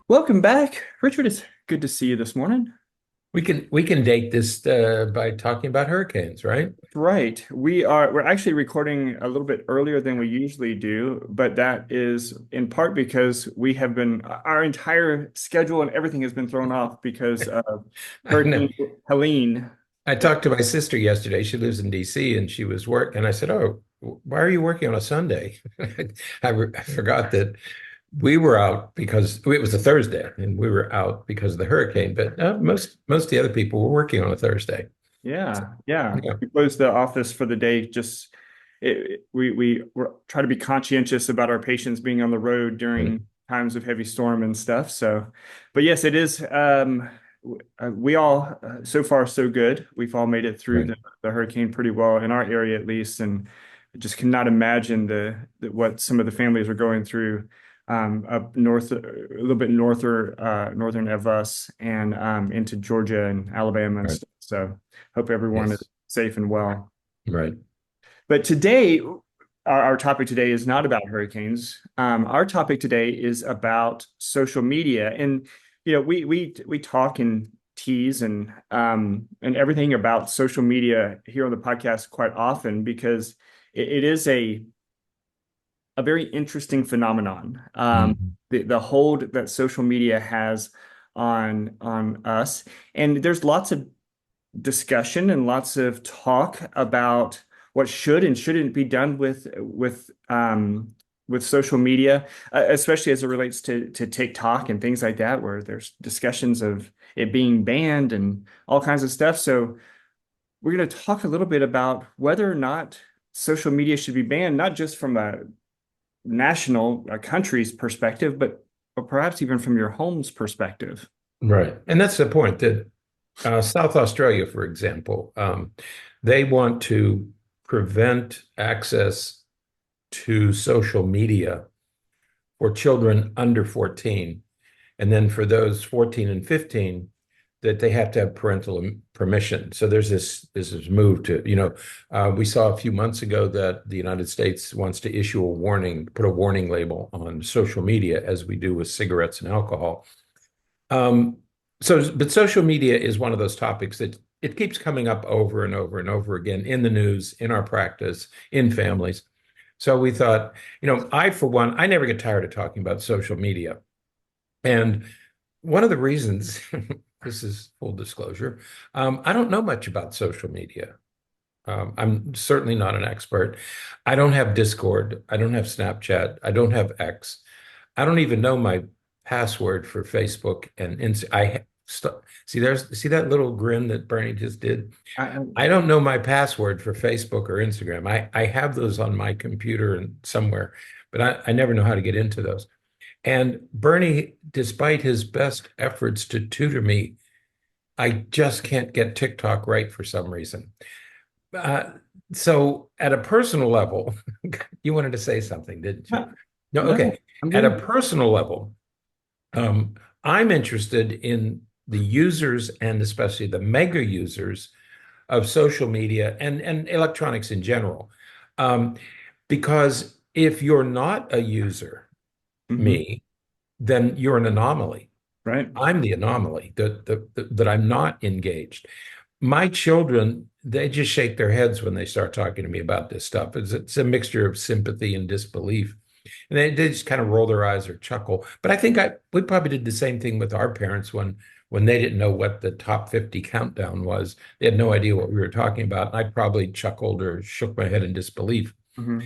Welcome back, Richard. It's good to see you this morning. We can date this by talking about hurricanes, right? Right. We're actually recording a little bit earlier than we usually do, but that is in part because we have been our entire schedule and everything has been thrown off because of I know. Hurricane Helene. I talked to my sister yesterday. She lives in DC and she was and I said, "Oh, why are you working on a Sunday?" I forgot that we were out because it was a Thursday and we were out because of the hurricane. But most of the other people were working on a Thursday. Yeah, yeah. Yeah. We closed the office for the day. We try to be conscientious about our patients being on the road Right. during times of heavy storm and stuff. So, but yes, it is. We all so far so good. We've all made it through Right. the hurricane pretty well in our area at least, and I just cannot imagine what some of the families are going through up north, a little bit northern of us, and into Georgia and Alabama and Right. stuff. So, hope everyone is Yes. safe and well. Right. But today, our topic today is not about hurricanes. Our topic today is about social media, and we talk and tease and everything about social media here on the podcast quite often because it is a very interesting phenomenon. Mhm. The hold that social media has on us, and there's lots of discussion and lots of talk about what should and shouldn't be done with social media, especially as it relates to TikTok and things like that, where there's discussions of it being banned and all kinds of stuff. So we're going to talk a little bit about whether or not social media should be banned, not just from a country's perspective, but perhaps even from your home's perspective. Right. And that's the point that South Australia, for example, they want to prevent access to social media for children under 14. And then for those 14 and 15, that they have to have parental permission. So there's this move to, we saw a few months ago that the United States wants to issue a warning, put a warning label on social media as we do with cigarettes and alcohol. Um, but social media is one of those topics that it keeps coming up over and over and over again in the news, in our practice, in families. So we thought, I, for one, I never get tired of talking about social media. And one of the reasons, this is full disclosure, I don't know much about social media. I'm certainly not an expert. I don't have Discord. I don't have Snapchat. I don't have X. I don't even know my password for Facebook and see that little grin that Bernie just did. I, I don't know my password for Facebook or Instagram. I have those on my computer and somewhere, but I never know how to get into those. And Bernie, despite his best efforts to tutor me, I just can't get TikTok right for some reason. Uh, so at a personal level, you wanted to say something, didn't you? No, no, okay. I'm At a good. personal level, I'm interested in the users and especially the mega users of social media and electronics in general. Um, because if you're not a user, Hmm. me, then you're an anomaly. Right. I'm the anomaly that I'm not engaged. My children, they just shake their heads when they start talking to me about this stuff. It's a mixture of sympathy and disbelief. And they just kind of roll their eyes or chuckle. But I think we probably did the same thing with our parents when they didn't know what the top 50 countdown was. They had no idea what we were talking about. And I probably chuckled or shook my head in disbelief. Hmm.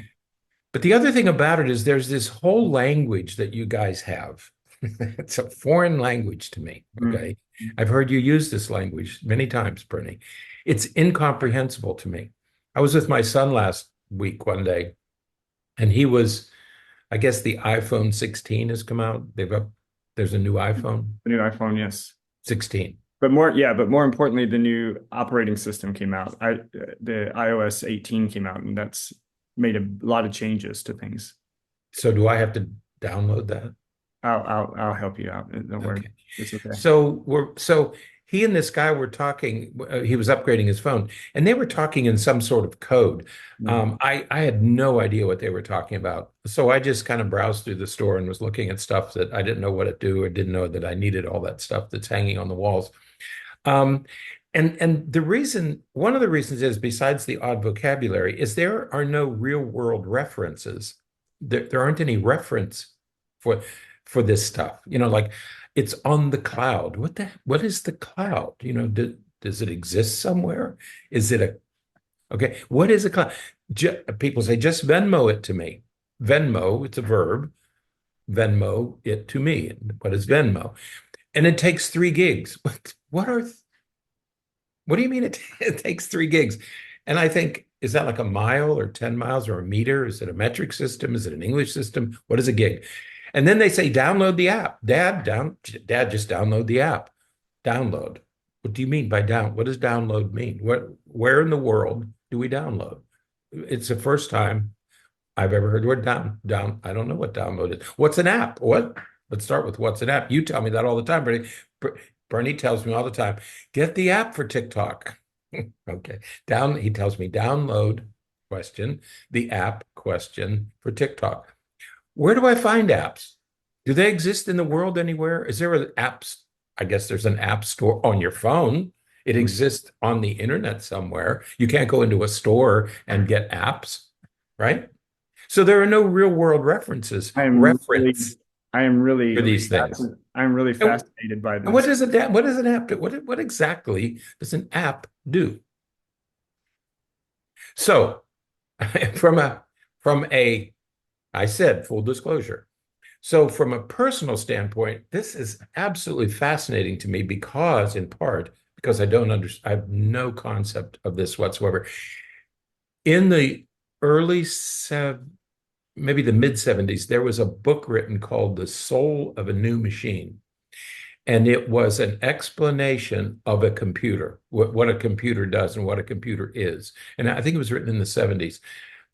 But the other thing about it is there's this whole language that you guys have. It's a foreign language to me. Hmm. Okay. I've heard you use this language many times, Bernie. It's incomprehensible to me. I was with my son last week one day, and I guess the iPhone 16 has come out. There's a new iPhone The new iPhone, yes. 16. But more importantly, the new operating system came out. The iOS 18 came out, and that's made a lot of changes to things. So do I have to download that? I'll help you out. Don't worry. Okay. It's okay. So he and this guy were talking. He was upgrading his phone, and they were talking in some sort of code. Mhm. I had no idea what they were talking about, so I just kind of browsed through the store and was looking at stuff that I didn't know what it do, or didn't know that I needed all that stuff that's hanging on the walls. Um, and one of the reasons is, besides the odd vocabulary, is there are no real world references. There aren't any reference for for this stuff. Like it's on the cloud. What is the cloud? Does it exist somewhere? Is it a okay? What is a cloud? People say just Venmo it to me. Venmo, it's a verb. Venmo it to me. What is Venmo? And it takes 3 gigs. What do you mean it takes 3 gigs? And I think, is that like a mile or 10 miles or a meter? Is it a metric system? Is it an English system? What is a gig? And then they say, download the app. Dad, just download the app. Download. What do you mean by down? What does download mean? Where in the world do we download? It's the first time I've ever heard the word down. I don't know what download is. What's an app? What? Let's start with what's an app. You tell me that all the time, Bernie. Bernie tells me all the time, get the app for TikTok. Okay. He tells me download question, the app question for TikTok. Where do I find apps? Do they exist in the world anywhere? Is there an apps? I guess there's an app store on your phone. It Mhm. exists on the internet somewhere. You can't go into a store and get apps, right? So there are no real world I am really, reference I am for really, these things. I'm really And, fascinated by and what this. does what does an app do? What exactly does an app do? So from a from a I said full disclosure. So from a personal standpoint, this is absolutely fascinating to me because in part because I don't understand, I have no concept of this whatsoever. In the early maybe the mid 70s, there was a book written called The Soul of a New Machine. And it was an explanation of a computer, what a computer does and what a computer is. And I think it was written in the 70s.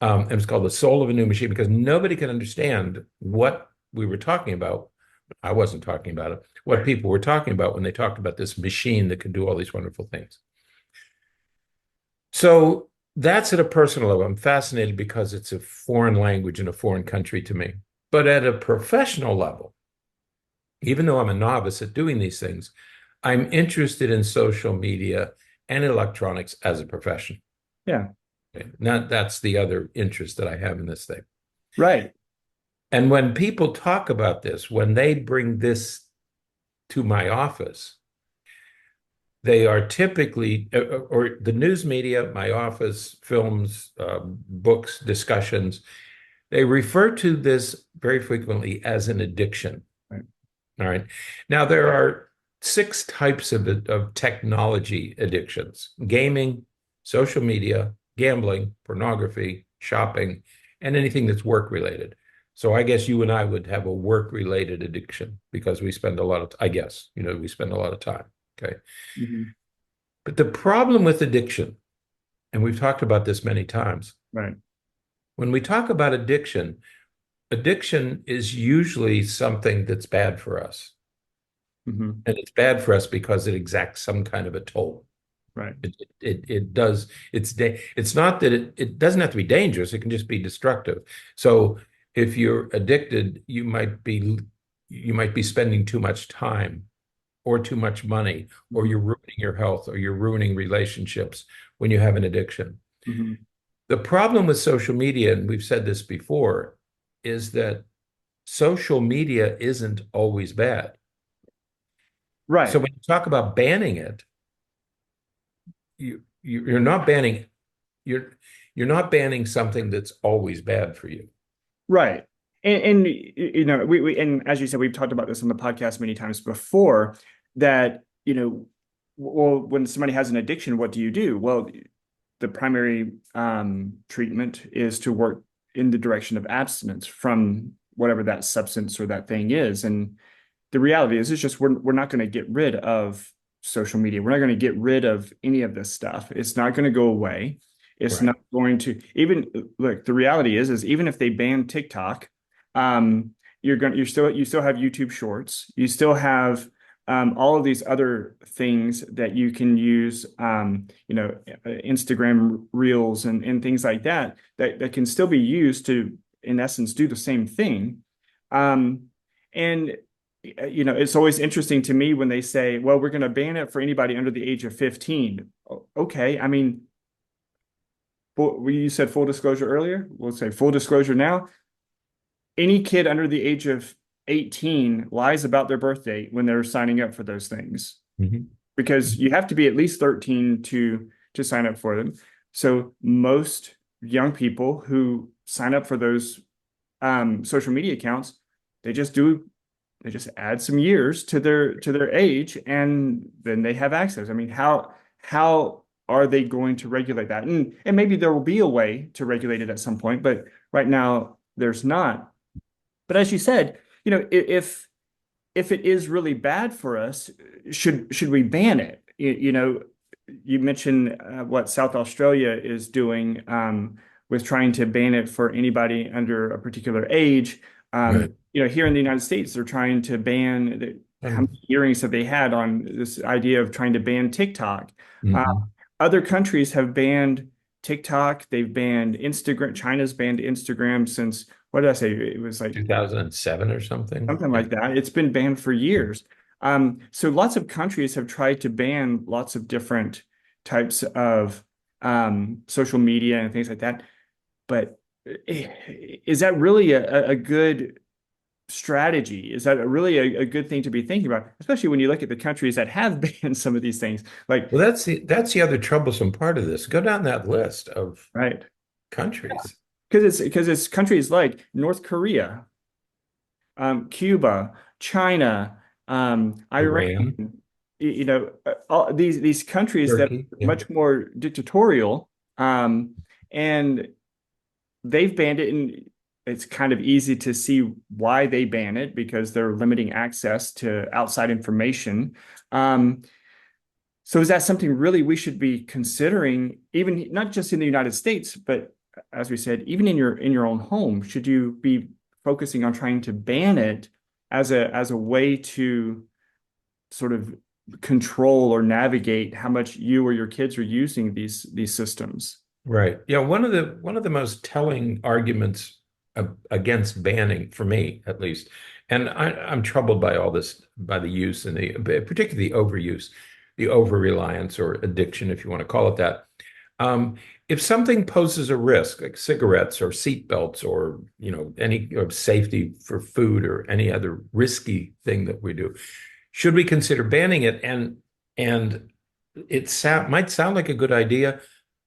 It was called The Soul of a New Machine because nobody could understand what we were talking about. I wasn't talking about it, what people were talking about when they talked about this machine that could do all these wonderful things. So that's at a personal level. I'm fascinated because it's a foreign language in a foreign country to me. But at a professional level, even though I'm a novice at doing these things, I'm interested in social media and electronics as a profession. Yeah, Okay. Now, that's the other interest that I have in this thing. right. And when people talk about this, when they bring this to my office, they are typically, or the news media, my office, films, books, discussions, they refer to this very frequently as an addiction. Right. All right. Now, there are 6 types of technology addictions: gaming, social media, gambling, pornography, shopping, and anything that's work related. So I guess you and I would have a work related addiction because we spend a lot of, I guess, we spend a lot of time. Okay. Mhm. But the problem with addiction, and we've talked about this many times, Right. when we talk about addiction, addiction is usually something that's bad for us. Mhm. And it's bad for us because it exacts some kind of a toll. Right. It does. It's not that it doesn't have to be dangerous. It can just be destructive. So if you're addicted, you might be spending too much time or too much money, or Mhm. you're ruining your health, or you're ruining relationships when you have an addiction. Mhm. The problem with social media, and we've said this before, is that social media isn't always bad. So Right. when you talk about banning it, you're not banning you're you're not banning something that's always bad for you. Right. And we and as you said, we've talked about this on the podcast many times before that, well, when somebody has an addiction, what do you do? Well, the primary treatment is to work in the direction of abstinence from whatever that substance or that thing is. And the reality is, it's just we're not going to get rid of social media. We're not going to get rid of any of this stuff. It's not going to go away. It's Right. not going to even look. The reality is even if they ban TikTok, um, you still have YouTube Shorts. You still have all of these other things that you can use, Instagram Reels and things like that, that can still be used to, in essence, do the same thing. And it's always interesting to me when they say, well, we're going to ban it for anybody under the age of 15. Okay, I mean, you said full disclosure earlier. We'll say full disclosure now. Any kid under the age of 18 lies about their birth date when they're signing up for those things, Mhm. because you have to be at least 13 to sign up for them. So most young people who sign up for those social media accounts, they just add some years to their age, and then they have access. I mean, how are they going to regulate that? And maybe there will be a way to regulate it at some point, but right now there's not. But as you said, if it is really bad for us, should we ban it? You mentioned what South Australia is doing, with trying to ban it for anybody under a particular age. Right. Here in the United States, they're trying to ban how Um, many hearings have they had on this idea of trying to ban TikTok? Uh, mhm. Other countries have banned TikTok. They've banned Instagram. China's banned Instagram since, what did I say? It was like 2007 or something. something Yeah. like that. It's been banned for years. So lots of countries have tried to ban lots of different types of social media and things like that. But is that really a good strategy? Is that really a good thing to be thinking about, especially when you look at the countries that have banned some of these things? Like, Well, that's the other troublesome part of this. Go down that list of right. countries. Because it's countries like North Korea, Cuba, China, Iran, Iran, all these countries that Turkey. are Yeah. much more dictatorial, and they've banned it, and it's kind of easy to see why they ban it because they're limiting access to outside information. Um, so is that something really we should be considering, even not just in the United States, but as we said, even in your own home? Should you be focusing on trying to ban it as a way to sort of control or navigate how much you or your kids are using these systems? Right. Yeah, one of the most telling arguments against banning, for me at least, and I'm troubled by all this, by the use and particularly the overuse, the over-reliance or addiction, if you want to call it that. If something poses a risk, like cigarettes or seat belts or any safety for food or any other risky thing that we do, should we consider banning it? And might sound like a good idea,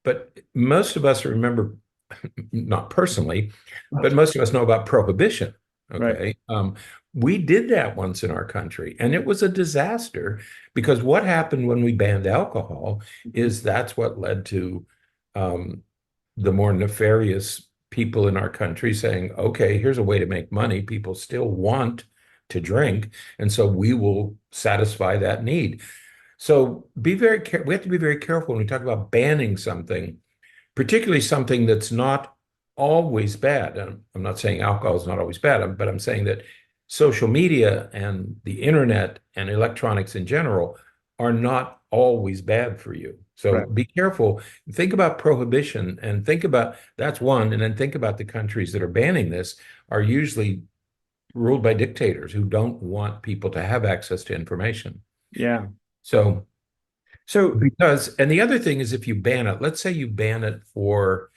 but most of us remember, not personally, but most of us know about prohibition. Right. Okay. We did that once in our country, and it was a disaster because what happened when we banned alcohol is that's what led to um, the more nefarious people in our country saying, okay, here's a way to make money. People still want to drink, and so we will satisfy that need. So we have to be very careful when we talk about banning something, particularly something that's not always bad. And I'm not saying alcohol is not always bad, but I'm saying that social media and the internet and electronics in general are not always bad for you. So Right. be careful. Think about prohibition and think about that's one, and then think about the countries that are banning this are usually ruled by dictators who don't want people to have access to information. Yeah. So So and the other thing is if you ban it, let's say you ban it for,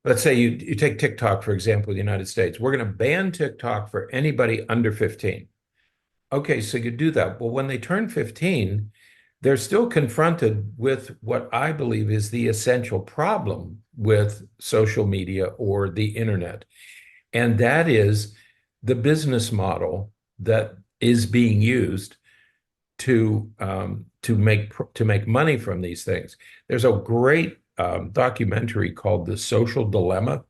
let's say you take TikTok, for example, in the United States. We're going to ban TikTok for anybody under 15. Okay, so you do that. Well, when they turn 15, they're still confronted with what I believe is the essential problem with social media or the internet. And that is the business model that is being used to make money from these things. There's a great documentary called The Social Dilemma.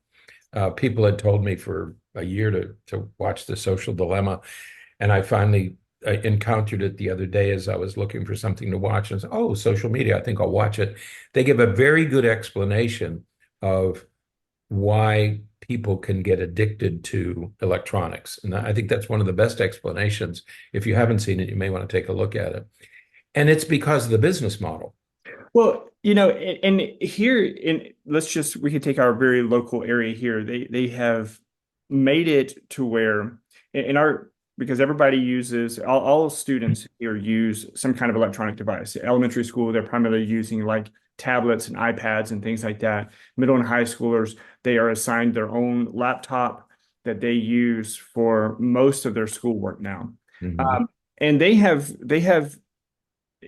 People had told me for a year to watch The Social Dilemma, and I finally encountered it the other day as I was looking for something to watch. And I said, "Oh, social media! I think I'll watch it." They give a very good explanation of why people can get addicted to electronics. And I think that's one of the best explanations. If you haven't seen it, you may want to take a look at it. And it's because of the business model. Well, and here in let's just we could take our very local area here. They have made it to where in our because everybody uses all students here use some kind of electronic device. Elementary school, they're primarily using like tablets and iPads and things like that. Middle and high schoolers, they are assigned their own laptop that they use for most of their schoolwork now. Mhm. Um, and they have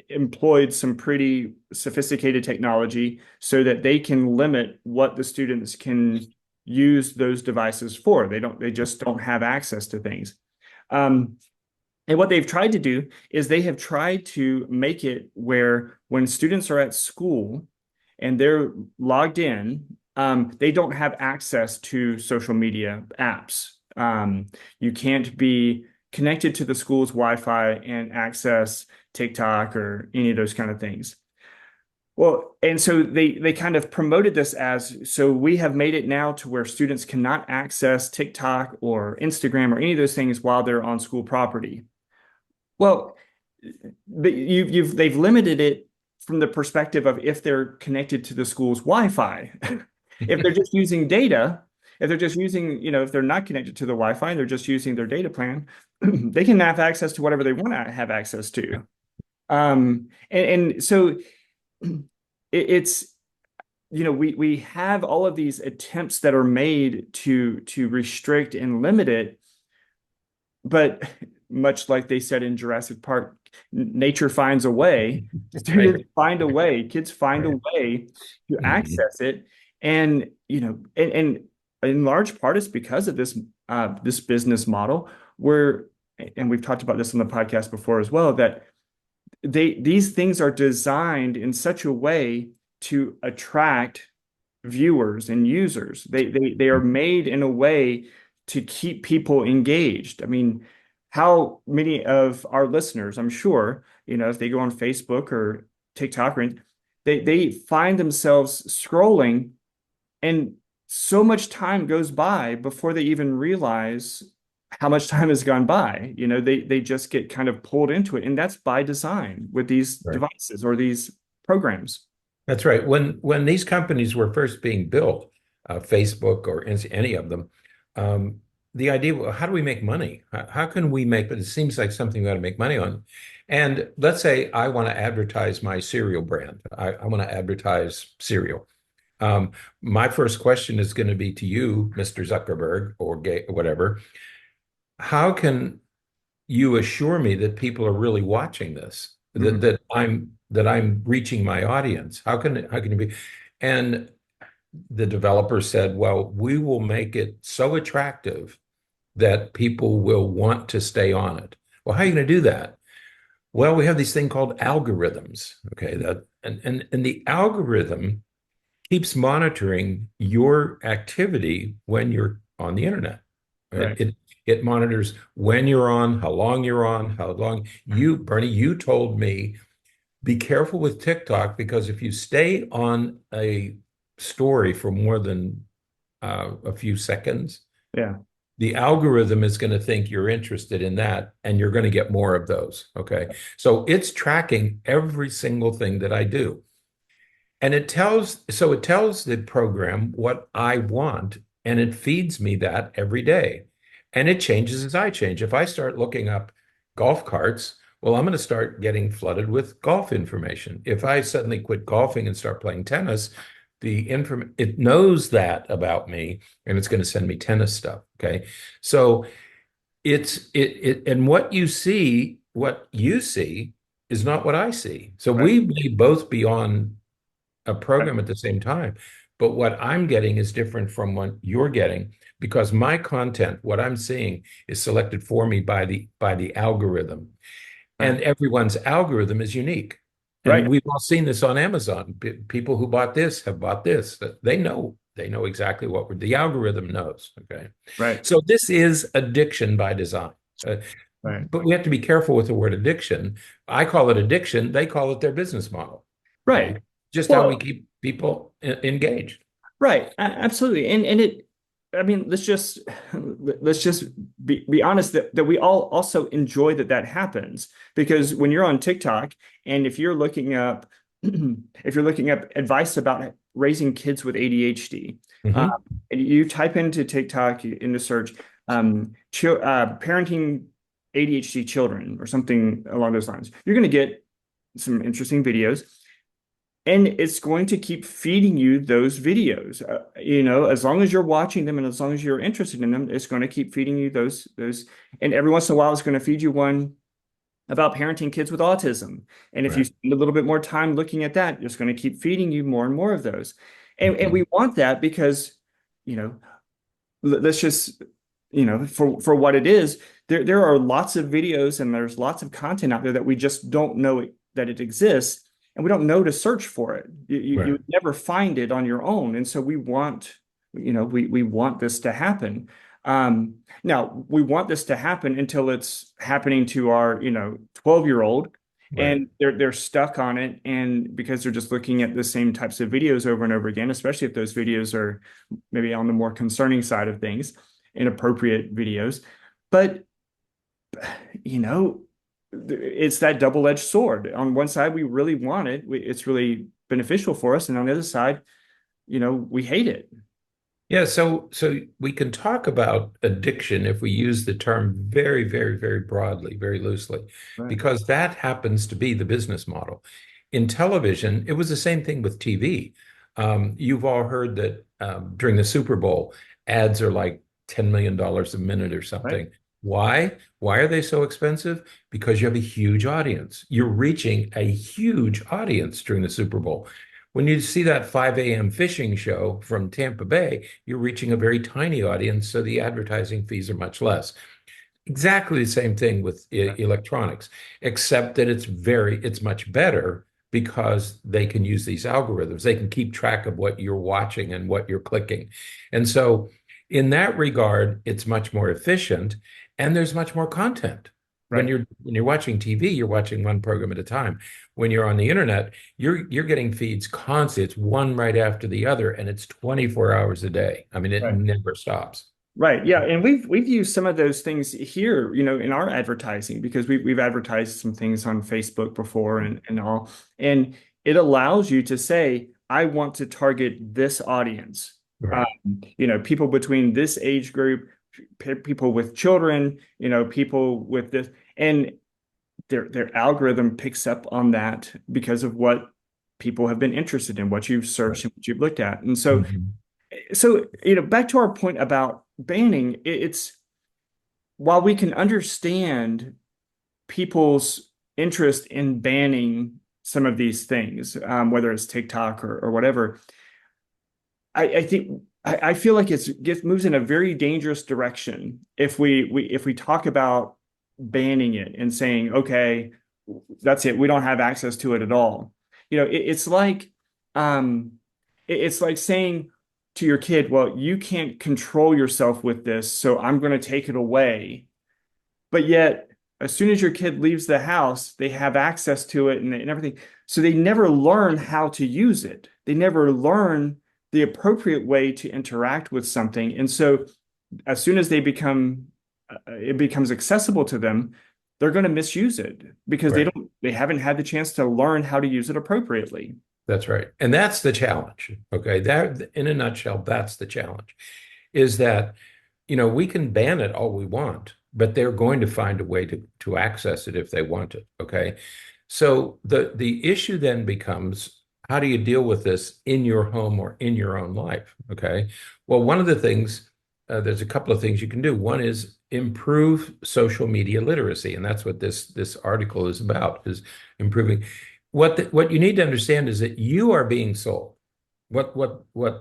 employed some pretty sophisticated technology so that they can limit what the students can use those devices for. They just don't have access to things. Um, and what they've tried to do is they have tried to make it where when students are at school and they're logged in, they don't have access to social media apps. You can't be connected to the school's Wi-Fi and access TikTok or any of those kind of things. Well, and so they kind of promoted this as so we have made it now to where students cannot access TikTok or Instagram or any of those things while they're on school property. Well, they've limited it from the perspective of if they're connected to the school's Wi-Fi. If they're just using data, if they're just using, if they're not connected to the Wi-Fi, they're just using their data plan, they can have access to whatever they want to have access to. And so it's we have all of these attempts that are made to restrict and limit it, but much like they said in Jurassic Park, nature finds a way. Right. Students find a way. Kids find a Right. way to Mhm. access it, and and in large part, it's because of this business model where, and we've talked about this on the podcast before as well, that these things are designed in such a way to attract viewers and users. They are made in a way to keep people engaged. I mean, how many of our listeners, I'm sure, if they go on Facebook or TikTok or they find themselves scrolling and so much time goes by before they even realize how much time has gone by. They just get kind of pulled into it, and that's by design with these Right. devices or these programs. That's right. When these companies were first being built, Facebook or any of them, um, the idea, well, how do we make money? How can we make, but it seems like something we ought to make money on. And let's say I want to advertise my cereal brand. I want to advertise cereal. My first question is going to be to you, Mr. Zuckerberg or whatever. How can you assure me that people are really watching this, that Mhm. I'm reaching my audience? How can you be? And the developer said, well, we will make it so attractive that people will want to stay on it. Well, how are you going to do that? Well, we have these thing called algorithms. Okay, that and the algorithm keeps monitoring your activity when you're on the internet. Right? Right. It monitors when you're on, how long you're on, how long Bernie, you told me be careful with TikTok because if you stay on a story for more than a few seconds, Yeah. the algorithm is going to think you're interested in that and you're going to get more of those. Okay. So it's tracking every single thing that I do. And it tells the program what I want, and it feeds me that every day. And it changes as I change. If I start looking up golf carts, well, I'm going to start getting flooded with golf information. If I suddenly quit golfing and start playing tennis, it knows that about me, and it's going to send me tennis stuff. Okay. So and what you see is not what I see. So Right. we may both be on a Right. program at the same time. But what I'm getting is different from what you're getting because my content, what I'm seeing, is selected for me by the algorithm. Right. And everyone's algorithm is unique. And Right. we've all seen this on Amazon. People who bought this have bought this. They know exactly the algorithm knows. Okay. Right. So this is addiction by design. Uh, Right. but we have to be careful with the word addiction. I call it addiction. They call it their business model. Right. Okay. Just how we Well, keep people engaged. right. Absolutely. And it I mean, let's just be honest that we all also enjoy that happens, because when you're on TikTok and if you're looking up if you're looking up advice about raising kids with ADHD, um, Hmm. and you type into TikTok into search ch parenting ADHD children or something along those lines, you're going to get some interesting videos. And it's going to keep feeding you those videos. As long as you're watching them and as long as you're interested in them, it's going to keep feeding you those. And every once in a while, it's going to feed you one about parenting kids with autism. And if you Right. spend a little bit more time looking at that, it's going to keep feeding you more and more of those. And Hmm. we want that because, you know, let's just, for what it is, there are lots of videos and there's lots of content out there that we just don't know that it exists, and we don't know to search for it. You Right. would never find it on your own, and so we want this to happen. Now we want this to happen until it's happening to our 12-year-old, Right. and they're stuck on it, and because they're just looking at the same types of videos over and over again, especially if those videos are maybe on the more concerning side of things, inappropriate videos. But, you know, it's that double-edged sword. On one side, we really want it. It's really beneficial for us. And on the other side, we hate it. Yeah, so we can talk about addiction if we use the term very, very, very broadly, very loosely, Right. because that happens to be the business model. In television, it was the same thing with TV. You've all heard that during the Super Bowl, ads are like $10 million a minute or Right. something. Why? Why are they so expensive? Because you have a huge audience. You're reaching a huge audience during the Super Bowl. When you see that 5 a.m. fishing show from Tampa Bay, you're reaching a very tiny audience, so the advertising fees are much less. Exactly the same thing with electronics, except that it's much better because they can use these algorithms. They can keep track of what you're watching and what you're clicking. And so, in that regard, it's much more efficient and there's much more content. When Right. you're watching TV, you're watching one program at a time. When you're on the internet, you're getting feeds constantly. It's one right after the other, and it's 24 hours a day. I mean, it Right. never stops. Right. Yeah. And we've used some of those things here, in our advertising, because we've advertised some things on Facebook before and all. And it allows you to say, I want to target this audience. Right. People between this age group, people with children, people with this, and their algorithm picks up on that because of what people have been interested in, what you've Right. searched and what you've looked at. And so Mhm. so, back to our point about banning, it's while we can understand people's interest in banning some of these things, whether it's TikTok or whatever, I think I feel like it moves in a very dangerous direction if we talk about banning it and saying, okay, that's it, we don't have access to it at all. Um, it's like saying to your kid, well, you can't control yourself with this, so I'm going to take it away. But yet, as soon as your kid leaves the house, they have access to it and everything. So they never learn how to use it. They never learn the appropriate way to interact with something. And so as soon as it becomes accessible to them, they're going to misuse it because Right. they haven't had the chance to learn how to use it appropriately. That's right. And that's the challenge. Okay. That, in a nutshell, that's the challenge is that, we can ban it all we want, but they're going to find a way to access it if they want it. Okay. So the issue then becomes how do you deal with this in your home or in your own life? Okay. Well, one of the things, there's a couple of things you can do. One is improve social media literacy, and that's what this article is about, is improving. What you need to understand is that you are being sold. What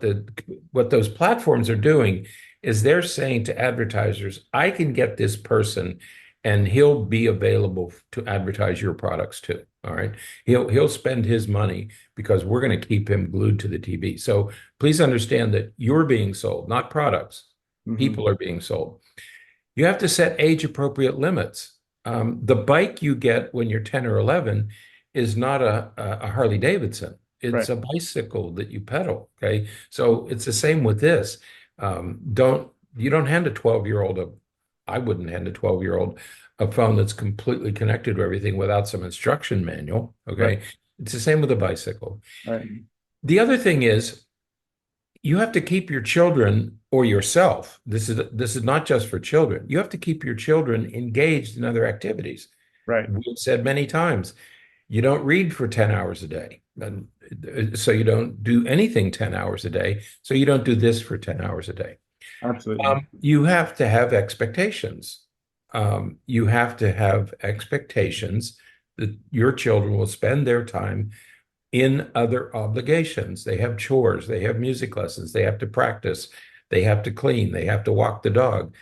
those platforms are doing is they're saying to advertisers, I can get this person and he'll be available to advertise your products too. All right. He'll spend his money because we're going to keep him glued to the TV. So please understand that you're being sold, not products. Mhm. People are being sold. You have to set age appropriate limits. The bike you get when you're 10 or 11 is not a Harley Davidson. It's Right. a bicycle that you pedal. Okay. So it's the same with this. Don't you don't hand a 12-year-old a I wouldn't hand a 12-year-old a phone that's completely connected to everything without some instruction manual. Right. Okay. It's the same with a bicycle. Right. The other thing is you have to keep your children or yourself. This is not just for children. You have to keep your children engaged in other activities. Right. We've said many times, you don't read for 10 hours a day. And so you don't do anything 10 hours a day. So you don't do this for 10 hours a day. Absolutely. You have to have expectations. You have to have expectations that your children will spend their time in other obligations. They have chores, they have music lessons, they have to practice, they have to clean, they have to walk the dog.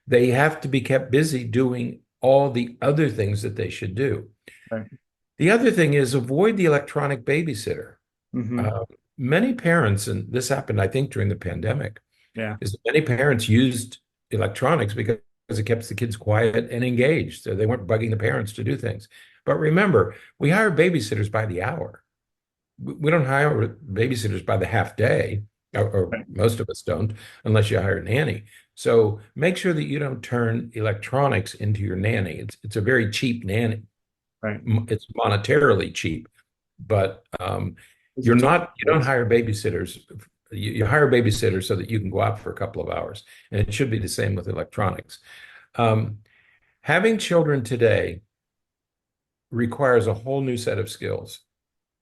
They have to be kept busy doing all the other things that they should do. Right. The other thing is avoid the electronic babysitter. Hmm. Uh, Many parents, and this happened, I think, during the pandemic, Yeah. is that many parents used electronics because it kept the kids quiet and engaged. So they weren't bugging the parents to do things. But remember, we hire babysitters by the hour. We don't hire babysitters by the half day, or Right. most of us don't, unless you hire a nanny. So make sure that you don't turn electronics into your nanny. It's a very cheap nanny. Right. It's monetarily cheap, but Those are you don't hire babysitters. You hire babysitters so that you can go out for a couple of hours. And it should be the same with electronics. Um, Having children today requires a whole new set of skills,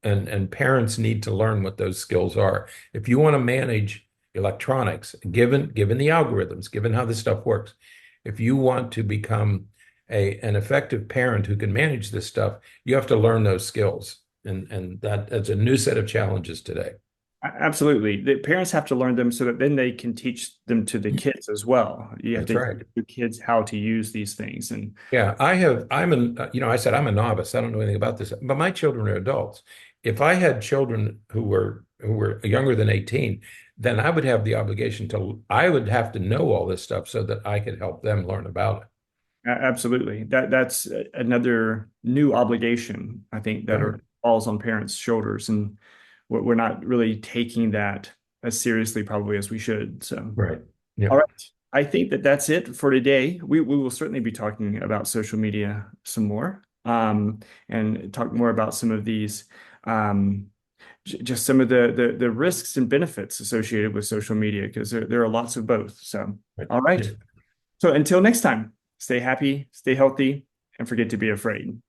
and parents need to learn what those skills are. If you want to manage electronics, given the algorithms, given how this stuff works, if you want to become an effective parent who can manage this stuff, you have to learn those skills. And that's a new set of challenges today. Absolutely. The parents have to learn them so that then they can teach them to the kids as well. You have That's to right. teach the kids how to use these things. And Yeah, I said I'm a novice. I don't know anything about this, but my children are adults. If I had children who were younger than 18, then I would have to know all this stuff so that I could help them learn about absolutely, that's another new obligation, I think, it. that Right. are falls on parents' shoulders. And we're not really taking that as seriously probably as we should. So, Right. all Yep. right. I think that that's it for today. We will certainly be talking about social media some more, and talk more about some of these, um, just some of the risks and benefits associated with social media, because there are lots of both. So, Right. all Yeah. right. So until next time, stay happy, stay healthy, and forget to be afraid.